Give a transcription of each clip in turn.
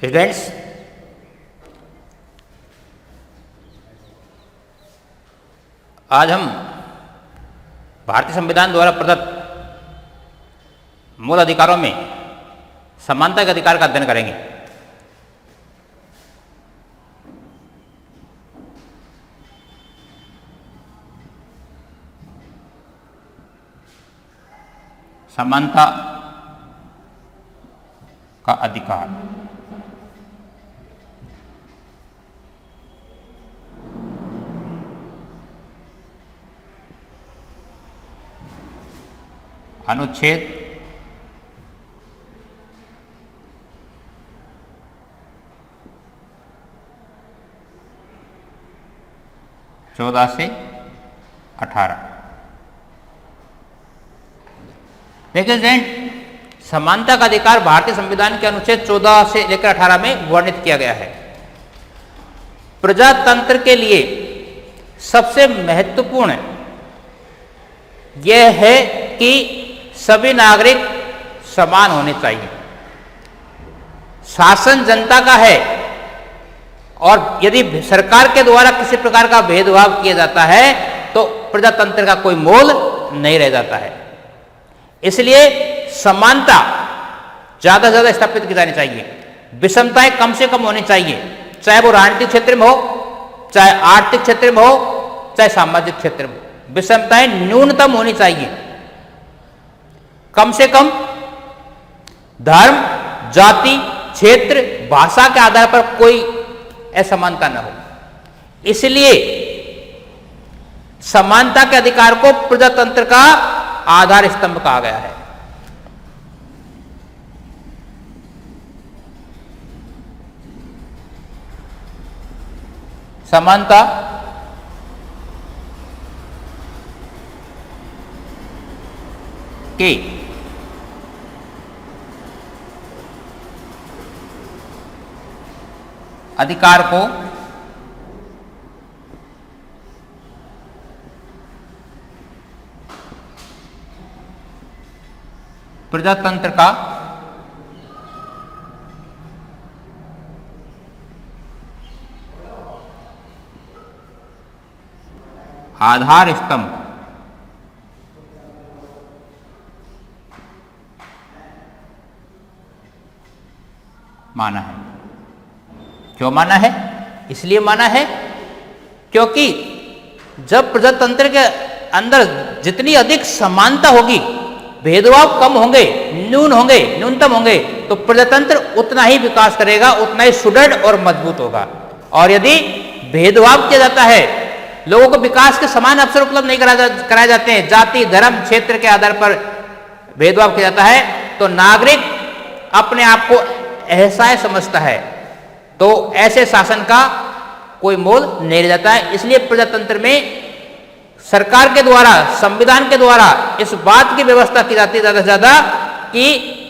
Students, आज हम भारतीय संविधान द्वारा प्रदत्त मूल अधिकारों में समानता के अधिकार का अध्ययन करेंगे। समानता का अधिकार। अनुच्छेद 14 से 18। देखिए स्टूडेंट, समानता का अधिकार भारतीय संविधान के अनुच्छेद 14 से लेकर 18 में वर्णित किया गया है। प्रजातंत्र के लिए सबसे महत्वपूर्ण यह है कि सभी नागरिक समान होने चाहिए। शासन जनता का है और यदि सरकार के द्वारा किसी प्रकार का भेदभाव किया जाता है तो प्रजातंत्र का कोई मोल नहीं रह जाता है। इसलिए समानता ज्यादा से ज्यादा स्थापित की जानी चाहिए। विषमताएं कम से कम होनी चाहिए, चाहे वो राजनीतिक क्षेत्र में हो, चाहे आर्थिक क्षेत्र में हो, चाहे सामाजिक क्षेत्र में हो। विषमताएं न्यूनतम होनी चाहिए। कम से कम धर्म, जाति, क्षेत्र, भाषा के आधार पर कोई असमानता न हो। इसलिए समानता के अधिकार को प्रजातंत्र का आधार स्तंभ कहा गया है। समानता के अधिकार को प्रजातंत्र का आधार स्तंभ माना है। क्यों माना है? इसलिए माना है क्योंकि जब प्रजातंत्र के अंदर जितनी अधिक समानता होगी, भेदभाव कम होंगे, न्यूनतम होंगे, तो प्रजातंत्र उतना ही विकास करेगा, उतना ही सुदृढ़ और मजबूत होगा। और यदि भेदभाव किया जाता है, लोगों को विकास के समान अवसर उपलब्ध नहीं कराए जाते हैं, जाति, धर्म, क्षेत्र के आधार पर भेदभाव किया जाता है, तो नागरिक अपने आप को असहाय समझता है, तो ऐसे शासन का कोई मोल नहीं रह जाता है। इसलिए प्रजातंत्र में सरकार के द्वारा, संविधान के द्वारा इस बात की व्यवस्था की जाती है ज्यादा से ज्यादा कि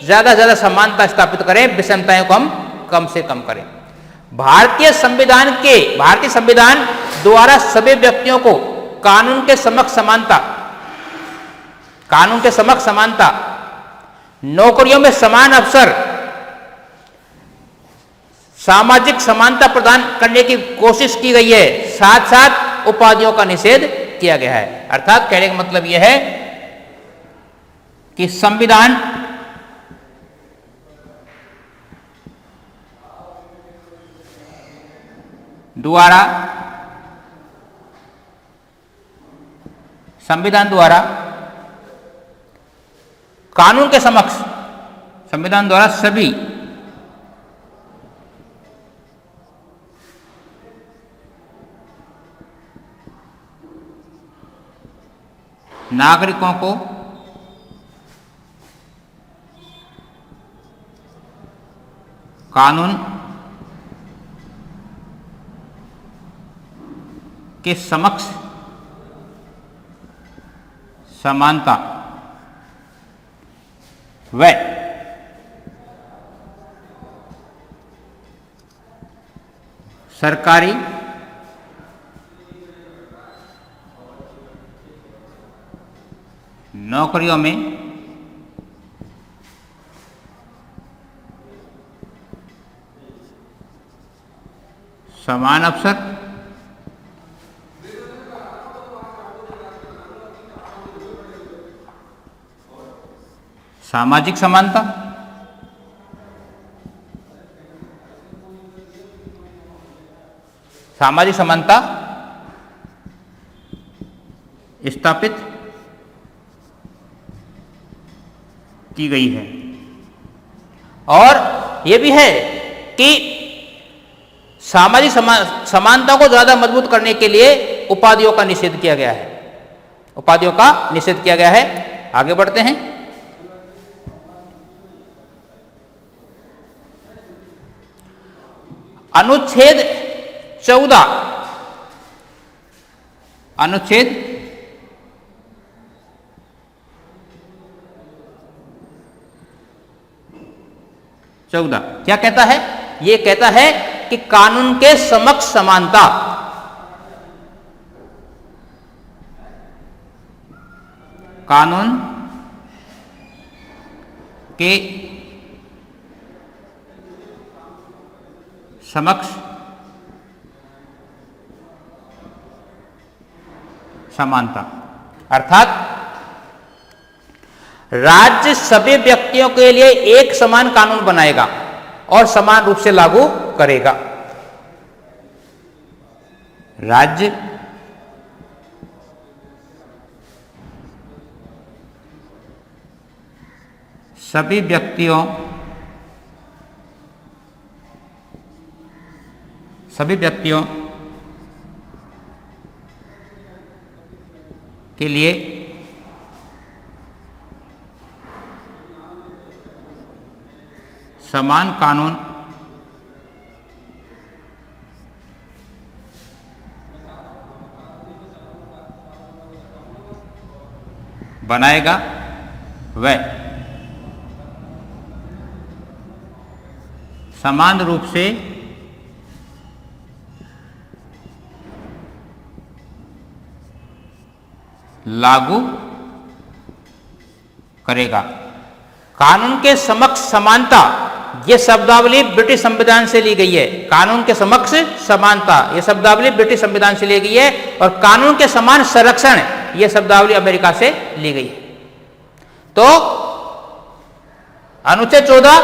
ज्यादा से ज्यादा समानता स्थापित करें, विषमताएं को हम कम से कम करें। भारतीय संविधान द्वारा सभी व्यक्तियों को कानून के समक्ष समानता, नौकरियों में समान अवसर, सामाजिक समानता प्रदान करने की कोशिश की गई है। साथ साथ उपाधियों का निषेध किया गया है। अर्थात कहने का मतलब यह है कि संविधान द्वारा कानून के समक्ष, संविधान द्वारा सभी नागरिकों को कानून के समक्ष समानता व सरकारी नौकरियों में समान अवसर, सामाजिक समानता, सामाजिक समानता स्थापित की गई है। और यह भी है कि सामाजिक समानता को ज्यादा मजबूत करने के लिए उपाधियों का निषेध किया गया है। उपाधियों का निषेध किया गया है। आगे बढ़ते हैं। अनुच्छेद 14, अनुच्छेद 14 क्या कहता है? ये कहता है कि कानून के समक्ष समानता, कानून के समक्ष समानता अर्थात राज्य सभी व्यक्तियों के लिए एक समान कानून बनाएगा और समान रूप से लागू करेगा। राज्य सभी व्यक्तियों के लिए समान कानून बनाएगा, वह समान रूप से लागू करेगा। कानून के समक्ष समानता, यह शब्दावली ब्रिटिश संविधान से ली गई है। कानून के समक्ष समानता, यह शब्दावली ब्रिटिश संविधान से ली गई है। और कानून के समान संरक्षण, यह शब्दावली अमेरिका से ली गई है। तो अनुच्छेद 14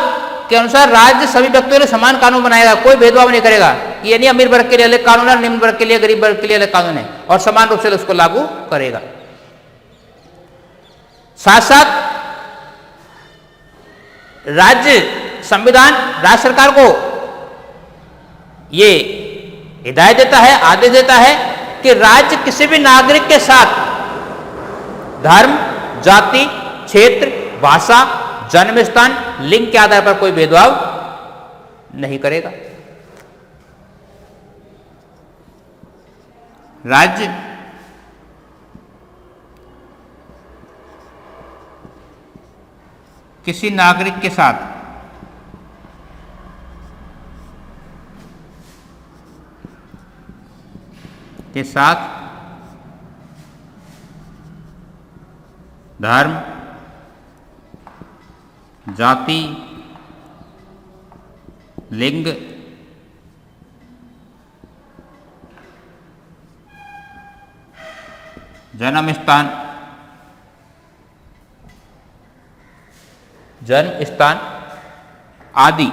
के अनुसार राज्य सभी व्यक्तियों के लिए समान कानून बनाएगा, कोई भेदभाव नहीं करेगा कि ये नहीं अमीर वर्ग के लिए अलग कानून है, निम्न वर्ग के लिए, गरीब वर्ग के लिए अलग कानून है, और समान रूप से उसको लागू करेगा। साथ साथ राज्य संविधान राज्य सरकार को ये हिदायत देता है, आदेश देता है कि राज्य किसी भी नागरिक के साथ धर्म, जाति, क्षेत्र, भाषा, जन्म स्थान, लिंग के आधार पर कोई भेदभाव नहीं करेगा। राज्य किसी नागरिक के साथ धर्म, जाति, लिंग, जन्म स्थान आदि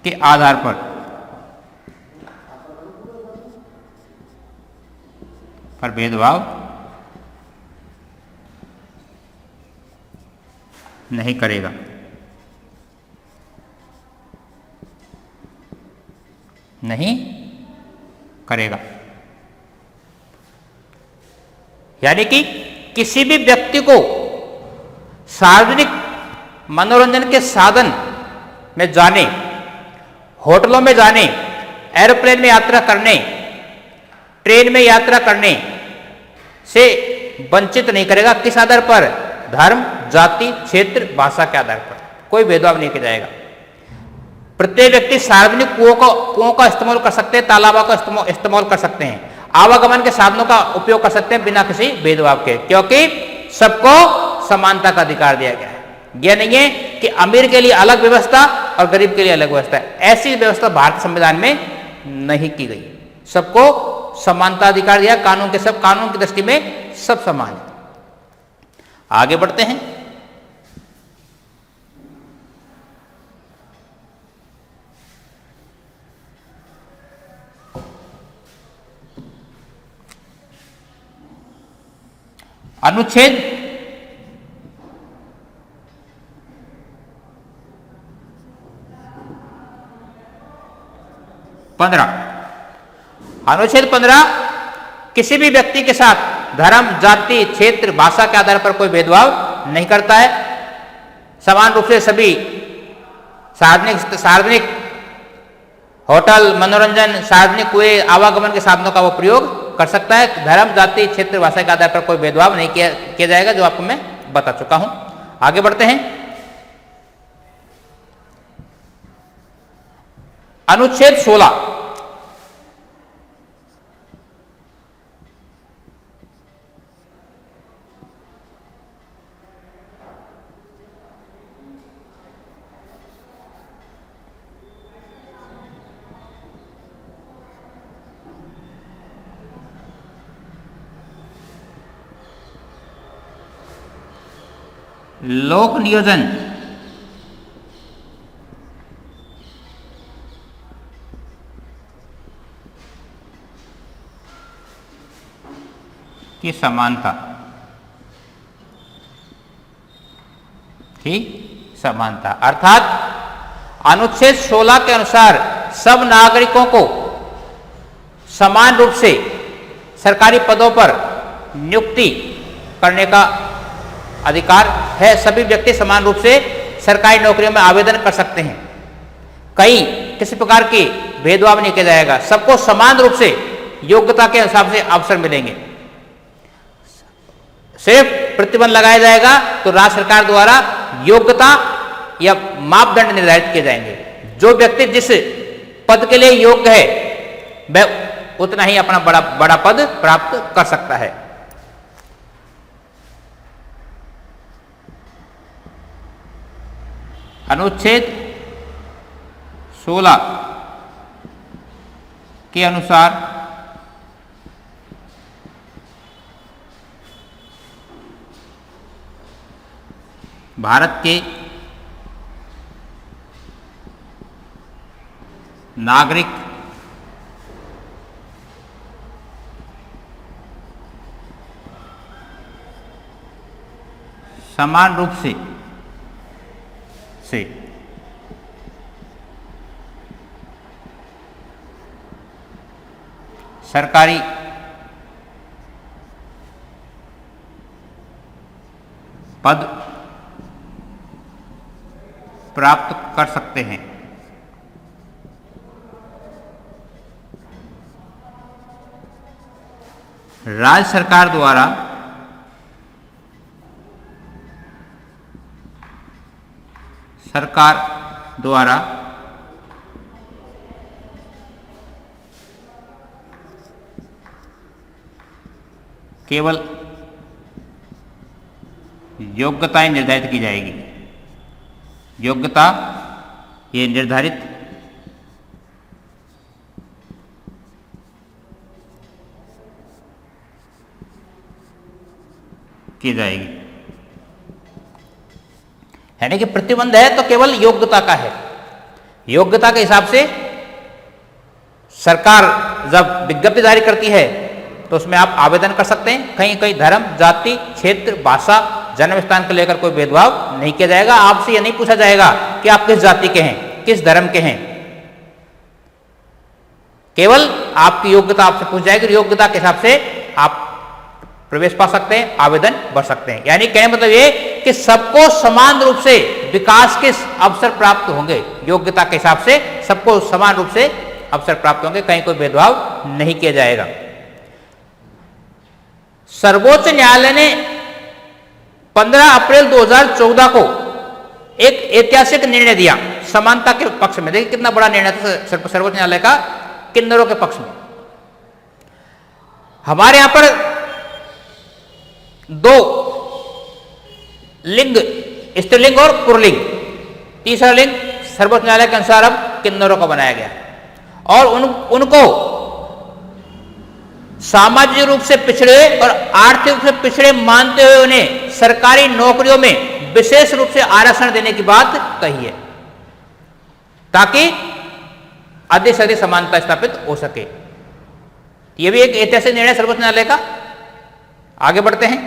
के आधार पर भेदभाव नहीं करेगा। यानी कि किसी भी व्यक्ति को सार्वजनिक मनोरंजन के साधन में जाने, होटलों में जाने, एरोप्लेन में यात्रा करने, ट्रेन में यात्रा करने से वंचित नहीं करेगा। किस आधार पर? धर्म, जाति, क्षेत्र, भाषा के आधार पर कोई भेदभाव नहीं किया जाएगा। प्रत्येक व्यक्ति सार्वजनिक कुओं का इस्तेमाल कर सकते हैं, तालाबों का इस्तेमाल कर सकते हैं, आवागमन के साधनों का उपयोग कर सकते हैं बिना किसी भेदभाव के, क्योंकि सबको समानता का अधिकार दिया गया है। यह नहीं है कि अमीर के लिए अलग व्यवस्था और गरीब के लिए अलग व्यवस्था है। ऐसी व्यवस्था भारतीय संविधान में नहीं की गई। सबको समानता अधिकार दिया, कानून की दृष्टि में सब समान है। आगे बढ़ते हैं। अनुच्छेद 15। अनुच्छेद 15 किसी भी व्यक्ति के साथ धर्म, जाति, क्षेत्र, भाषा के आधार पर कोई भेदभाव नहीं करता है। समान रूप से सभी सार्वजनिक होटल, मनोरंजन, सार्वजनिक हुए आवागमन के साधनों का वो प्रयोग कर सकता है। धर्म, जाति, क्षेत्र, भाषा के आधार पर कोई भेदभाव नहीं किया जाएगा, जो आपको मैं बता चुका हूं। आगे बढ़ते हैं। अनुच्छेद 16 लोक नियोजन की समानता अर्थात अनुच्छेद 16 के अनुसार सब नागरिकों को समान रूप से सरकारी पदों पर नियुक्ति करने का अधिकार है। सभी व्यक्ति समान रूप से सरकारी नौकरियों में आवेदन कर सकते हैं। कहीं किसी प्रकार की भेदभाव नहीं किया जाएगा। सबको समान रूप से योग्यता के हिसाब से अवसर मिलेंगे। सिर्फ प्रतिबंध लगाया जाएगा तो राज्य सरकार द्वारा योग्यता या मापदंड निर्धारित किए जाएंगे। जो व्यक्ति जिस पद के लिए योग्य है वह उतना ही अपना बड़ा पद प्राप्त कर सकता है। अनुच्छेद 16 के अनुसार भारत के नागरिक समान रूप से सरकारी पद प्राप्त कर सकते हैं। राज्य सरकार द्वारा केवल योग्यताएं निर्धारित की जाएगी। योग्यता ये निर्धारित की जाएगी। यानी कि प्रतिबंध है तो केवल योग्यता का है। योग्यता के हिसाब से सरकार जब विज्ञप्ति जारी करती है तो उसमें आप आवेदन कर सकते हैं। कहीं कहीं धर्म, जाति, क्षेत्र, भाषा, जन्म स्थान को लेकर कोई भेदभाव नहीं किया जाएगा। आपसे यह नहीं पूछा जाएगा कि आप किस जाति के हैं, किस धर्म के हैं। केवल आपकी योग्यता आपसे पूछ जाएगी। योग्यता के हिसाब से आप प्रवेश पा सकते हैं, आवेदन भर सकते हैं। यानी कहने मतलब ये कि सबको समान रूप से विकास के अवसर प्राप्त होंगे। योग्यता के हिसाब से सबको समान रूप से अवसर प्राप्त होंगे, कहीं कोई भेदभाव नहीं किया जाएगा। सर्वोच्च न्यायालय ने 15 अप्रैल 2014 को एक ऐतिहासिक निर्णय दिया समानता के पक्ष में। देखिए कितना बड़ा निर्णय था सर्वोच्च न्यायालय का किन्नरों के पक्ष में। हमारे यहां पर 2 लिंग, स्त्रीलिंग और पुल्लिंग, तीसरा लिंग सर्वोच्च न्यायालय के अनुसार अब किन्नरों का बनाया गया और उनको सामाजिक रूप से पिछड़े और आर्थिक रूप से पिछड़े मानते हुए उन्हें सरकारी नौकरियों में विशेष रूप से आरक्षण देने की बात कही है ताकि अधिक से अधिक समानता स्थापित हो सके। यह भी एक ऐतिहासिक निर्णय सर्वोच्च न्यायालय का। आगे बढ़ते हैं।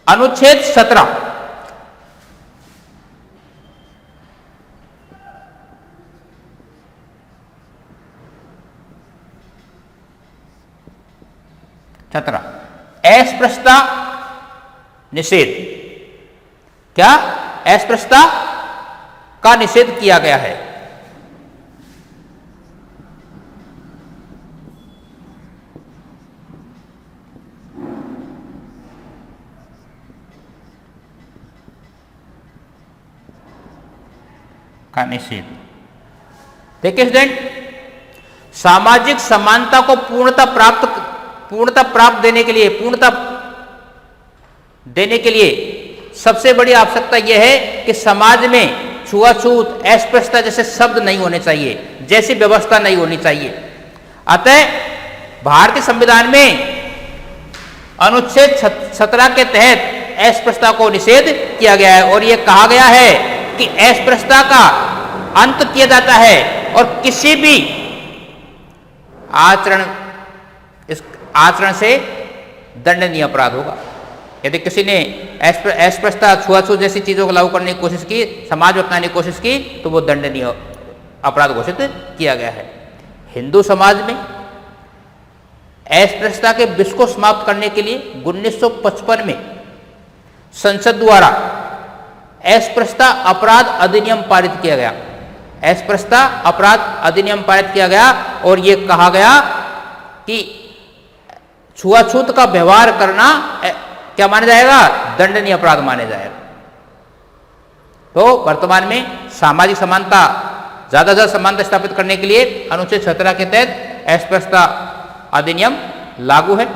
अनुच्छेद 17 अस्पृश्यता निषेध। क्या? अस्पृश्यता का निषेध किया गया है। का निषेध। देखिए स्टूडेंट, सामाजिक समानता को पूर्णता प्राप्त देने के लिए सबसे बड़ी आवश्यकता यह है कि समाज में छुआछूत, अस्पृश्यता जैसे शब्द नहीं होने चाहिए, जैसी व्यवस्था नहीं होनी चाहिए। अतः भारतीय संविधान में अनुच्छेद 17 के तहत अस्पृश्यता को निषेध किया गया है और यह कहा गया है कि अस्पृश्यता का अंत किया जाता है और किसी भी आचरण से दंडनीय अपराध होगा। यदि किसी ने अस्पृश्यता, छुआछूत जैसी चीजों को लागू करने की कोशिश की, समाज में अपनाने की कोशिश की, तो वो दंडनीय अपराध घोषित किया गया है। हिंदू समाज में अस्पृश्यता के विष को समाप्त करने के लिए 1955 में संसद द्वारा अस्पृश्यता अपराध अधिनियम पारित किया गया। अस्पृश्यता अपराध अधिनियम पारित किया गया और यह कहा गया कि छुआछूत का व्यवहार करना क्या माना जाएगा? दंडनीय अपराध माने जाएगा। तो वर्तमान में सामाजिक समानता, ज्यादा से ज्यादा समानता स्थापित करने के लिए अनुच्छेद 17 के तहत अस्पृश्यता अधिनियम लागू है।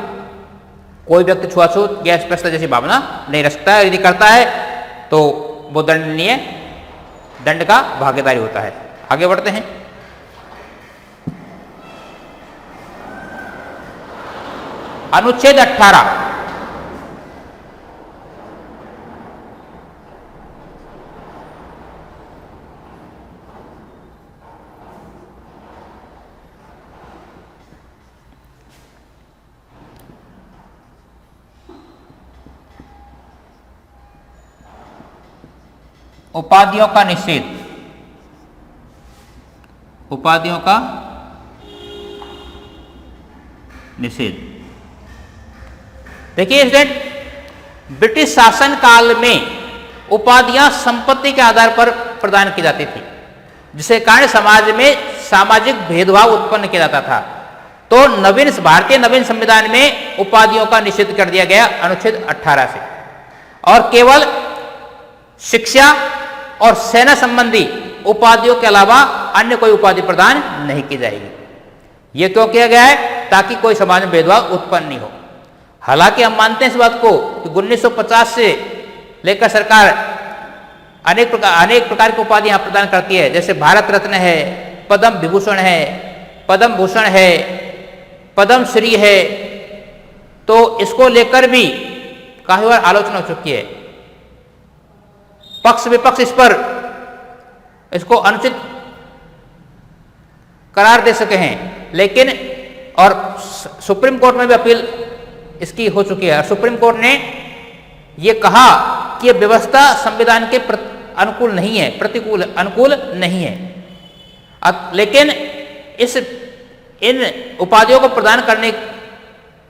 कोई व्यक्ति छुआछूत या अस्पृश्यता जैसी भावना नहीं रखता है, यदि करता है तो वो दंड का भागीदारी होता है। आगे बढ़ते हैं। अनुच्छेद 18 उपाधियों का निषेध। उपाधियों का निषेध। देखिए स्टूडेंट, ब्रिटिश शासन काल में उपाधियां संपत्ति के आधार पर प्रदान की जाती थी, जिसके कारण समाज में सामाजिक भेदभाव उत्पन्न किया जाता था। तो भारतीय नवीन संविधान में उपाधियों का निषेध कर दिया गया अनुच्छेद 18 से, और केवल शिक्षा और सेना संबंधी उपाधियों के अलावा अन्य कोई उपाधि प्रदान नहीं की जाएगी। यह क्यों किया गया है? ताकि कोई समाज में भेदभाव उत्पन्न नहीं हो। हालांकि हम मानते हैं इस बात को कि 1950 से लेकर सरकार अनेक प्रकार की उपाधियां प्रदान करती है, जैसे भारत रत्न है, पद्म विभूषण है, पद्म भूषण है, पद्म श्री है। तो इसको लेकर भी काफी बार आलोचना हो चुकी है। पक्ष विपक्ष इस पर इसको अनुचित करार दे सके हैं, लेकिन और सुप्रीम कोर्ट में भी अपील इसकी हो चुकी है। सुप्रीम कोर्ट ने यह कहा कि यह व्यवस्था संविधान के अनुकूल नहीं है, अनुकूल नहीं है। लेकिन इन उपाधियों को प्रदान करने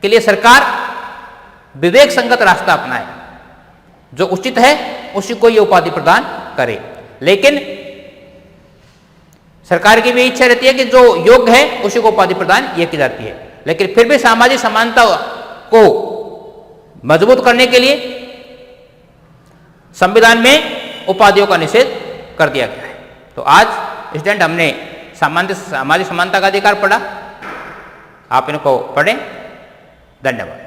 के लिए सरकार विवेक संगत रास्ता अपनाए, जो उचित है उसी को यह उपाधि प्रदान करे। लेकिन सरकार की भी इच्छा रहती है कि जो योग्य है उसी को उपाधि प्रदान यह की जाती है। लेकिन फिर भी सामाजिक समानता को मजबूत करने के लिए संविधान में उपाधियों का निषेध कर दिया गया है। तो आज स्टूडेंट हमने सामाजिक समानता का अधिकार पढ़ा, आप इनको पढ़ें धन्यवाद।